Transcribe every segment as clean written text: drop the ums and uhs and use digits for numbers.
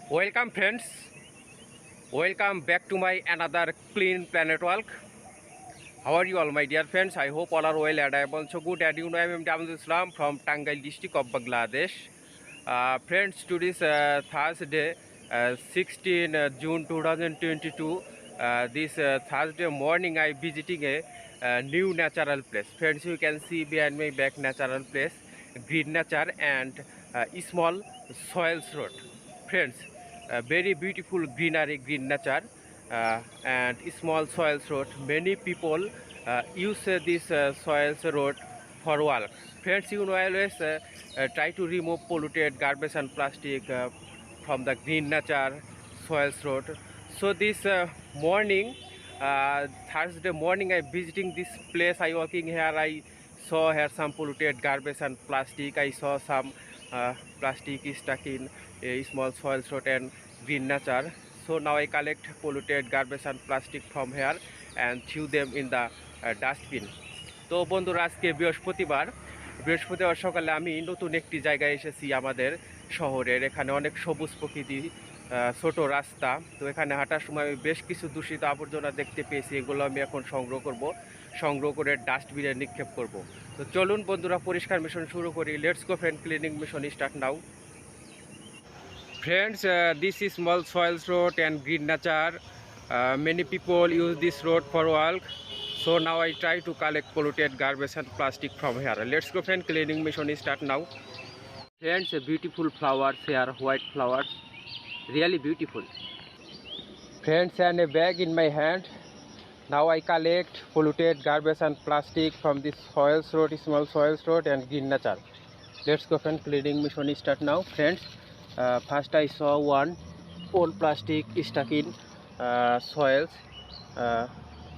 Welcome friends, welcome back to my another clean planet walk. How are you all my dear friends? I hope all are well and I am also good, and you know I am Damul Islam from Tangail district of Bangladesh. Friends, today is Thursday, 16 June 2022. This Thursday morning I visiting a new natural place. Friends, you can see behind my back natural place, green nature and small soils road. Friends, very beautiful greenery, green nature and small soils road. Many people use this soils road for walks. Friends, you know I always try to remove polluted garbage and plastic from the green nature soils road. So this morning, Thursday morning, I visiting this place. I walking here. I saw here some polluted garbage and plastic. I saw some plastic is stuck in a small soils road and green nature. So now I collect polluted garbage and plastic from here and threw them in the dustbin. তো বন্ধুরা, আজকে বৃহস্পতিবার সকালে আমি নতুন একটি জায়গায় এসেছি আমাদের শহরের। এখানে অনেক সবুজ প্রকৃতি, ছোট রাস্তা। তো এখানে হাঁটার সময় আমি বেশ কিছু দূষিত আবর্জনা দেখতে পেয়েছি। এগুলো আমি এখন সংগ্রহ করে ডাস্টবিনে নিক্ষেপ করব। তো চলুন বন্ধুরা, পরিষ্কার মিশন শুরু করি। Let's go friend, cleaning mission start now. Friends, this is small soils road and green nature. Many people use this road for walk. So now I try to collect polluted garbage and plastic from here. Let's go friend, cleaning mission start now. Friends, beautiful flowers here, white flowers, really beautiful. Friends, and a bag in my hand. Now I collect polluted garbage and plastic from this soils road, small soils road and green nature. Let's go friend, cleaning mission start now. Friends, first I saw one old plastic stuck in soils,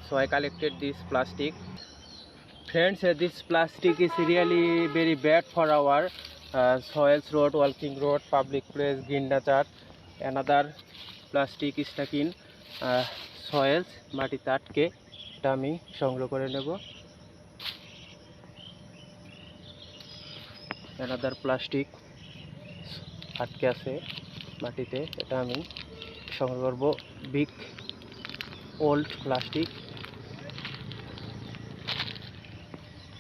so I collected this plastic. Friends, this plastic is really very bad for our soils road, walking road, public place, green nature. Another plastic is stuck in soils, মাটিতে আটকে। এটা আমি সংগ্রহ করে নেব। another plastic আটকে আছে মাটিতে, এটা আমি সংগ্রহ করব। বিগ ওল্ড প্লাস্টিক,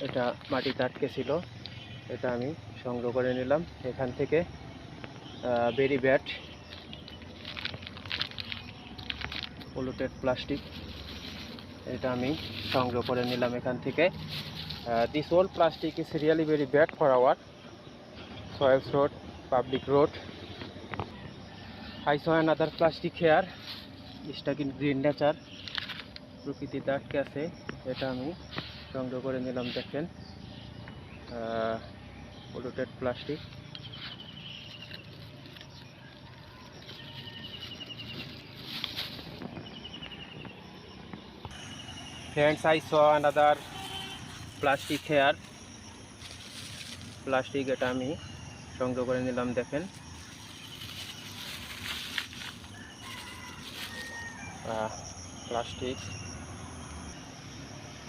এটা মাটিতে আটকে ছিল, এটা আমি সংগ্রহ করে নিলাম এখান থেকে। ভেরি ব্যাড পলিউটেড প্লাস্টিক, এটা আমি সংগ্রহ করে নিলাম এখান থেকে। This old plastic is really very bad for our soils road, public road. I saw another plastic here stuck in green nature, প্রকৃতিতে আটকে আছে, এটা আমি সংগ্রহ করে নিলাম। দেখেন polluted plastic. Friends, I saw another plastic here, plastic, এটা আমি সংগ্রহ করে নিলাম। দেখেন plastic.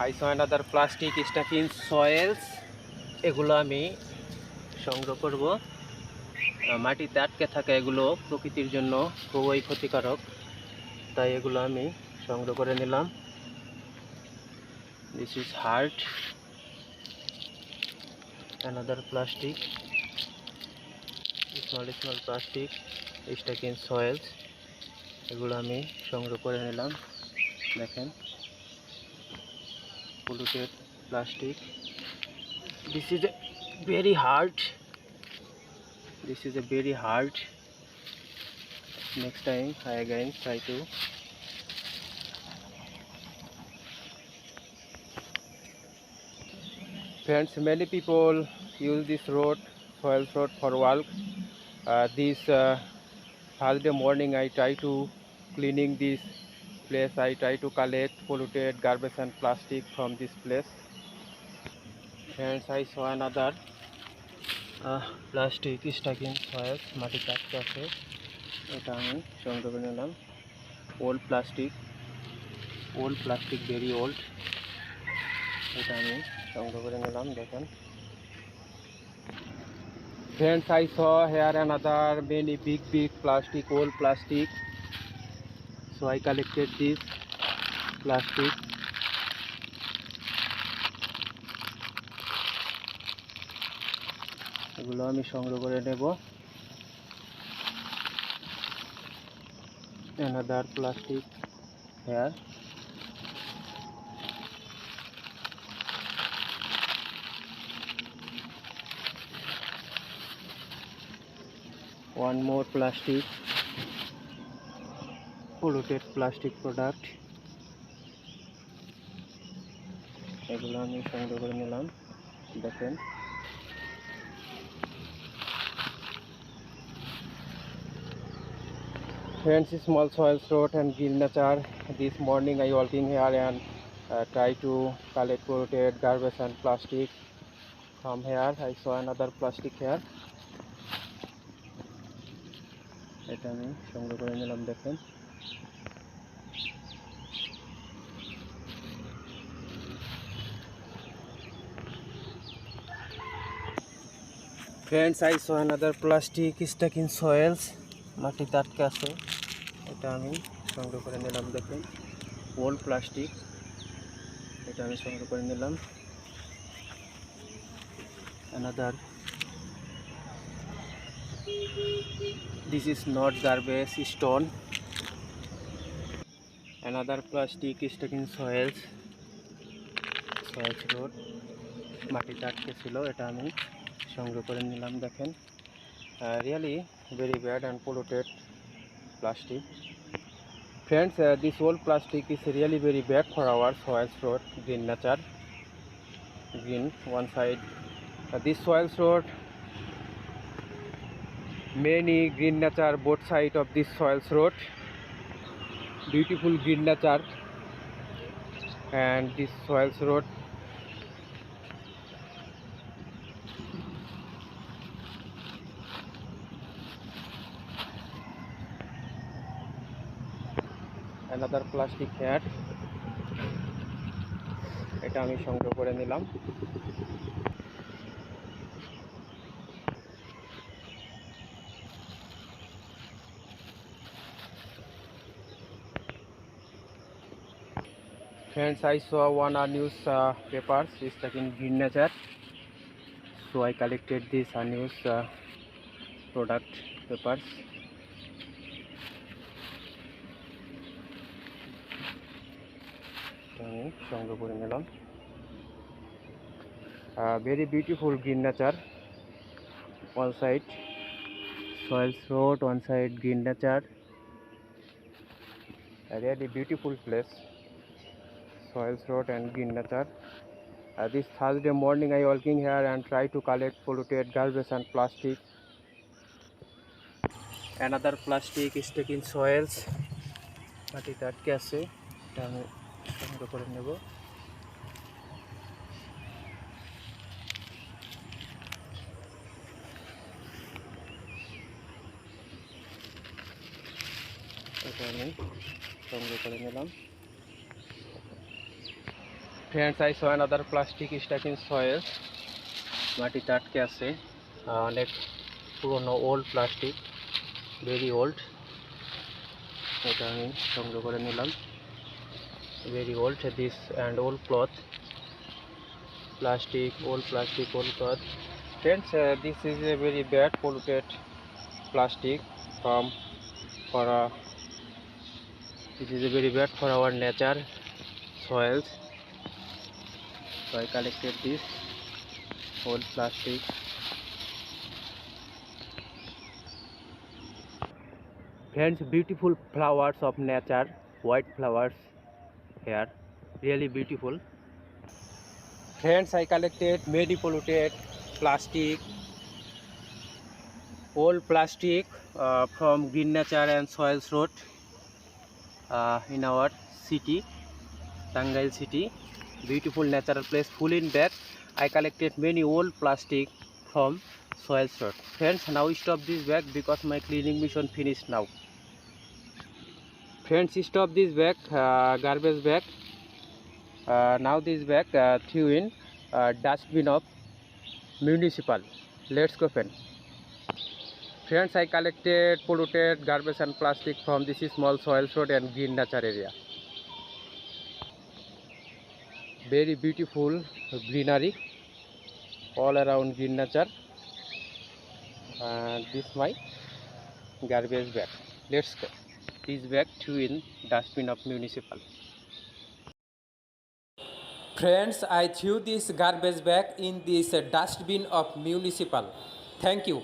I saw another plastic stuck in soils, এগুলো আমি সংগ্রহ করব। মাটিতে আটকে থাকা এগুলো প্রকৃতির জন্য খুবই ক্ষতিকারক, তাই এগুলো আমি সংগ্রহ করে নিলাম। This is hard. Another plastic, small plastic stuck in soils, এগুলো আমি সংগ্রহ করে নিলাম। দেখেন polluted plastic. This is a very hard. This is a very hard. Next time I again try to. Friends, many people use this road, soils road for walk. This Thursday morning I try to cleaning this place. I try to collect polluted garbage and plastic from this place. Friends, I saw another plastic stuck in soils, মাটিতে আটকে আছে, এটা আমি সংগ্রহ করে নিলাম। Old plastic, very old, এটা আমি সংগ্রহ করে নিলাম। দেখেন Friends, I saw here another many big plastic, old plastic. So I collected this plastic. এগুলো আমি সংগ্রহ করে নেব। Another plastic here. One more plastic, polluted plastic product. এগুলো আমি সংগ্রহ করে নিলাম, দেখেন। Friends, small soils, road and green nature. This morning I walking here and try to collect polluted garbage and plastic. From here I saw another plastic here. এটা আমি সংগ্রহ করে নিলাম, দেখেন। Friends, I saw another plastic stuck in soils. মাটিতে আটকে আছে, এটা আমি সংগ্রহ করে নিলাম, দেখেন। ওল্ড প্লাস্টিক, এটা আমি সংগ্রহ করে নিলাম। Another, this is not garbage, stone. Another plastic stuck in soils road. মাটিতে আটকে ছিল, এটা আমি সংগ্রহ করে নিলাম, দেখেন। Really very bad and polluted plastic. Friends, this old plastic is really very bad for our soils road, green nature, green one side. This soils road, many green nature both side of this soils road, beautiful green nature, and this soils road another plastic here, এটা আমি সংগ্রহ করে নিলাম। Friends, I saw one unused papers stuck in green nature, so I collected this unused product papers. আমি সংগ্রহ করে নিলাম। Very beautiful green nature, one side soils road, one side green nature, a really beautiful place, soils road and green nature. This Thursday morning I walking here and try to collect polluted garbage and plastic. Another plastic stuck in soils, মাটিতে আটকে আছে, এটা আমি সংগ্রহ করে নেব। এটা আমি সংগ্রহ করে নিলাম। Friends, I saw another plastic stuck in soils, মাটিতে আটকে আছে, অনেক পুরনো ওল্ড প্লাস্টিক, ভেরি ওল্ড, এটা আমি সংগ্রহ করে নিলাম। Very old, this and old cloth plastic, old cloth. Friends, this is a very bad polluted plastic from for this is a very bad for our nature soils, so I collected this old plastic. Friends, beautiful flowers of nature, white flowers here, really beautiful. Friends, I collected many polluted plastic, old plastic from green nature and soils road in our city, Tangail city, beautiful natural place, full in bag. I collected many old plastic from soils road. Friends, now stop this bag because my cleaning mission finished now. Friends, stop this bag, garbage bag. Now this bag threw in dustbin of municipal. Let's go, friend. Friends, I collected polluted garbage and plastic from this small soil road and green nature area. Very beautiful greenery all around green nature. And this my garbage bag. Let's go. This bag too in dustbin of municipal. Friends, I threw this garbage bag in this dustbin of municipal. Thank you.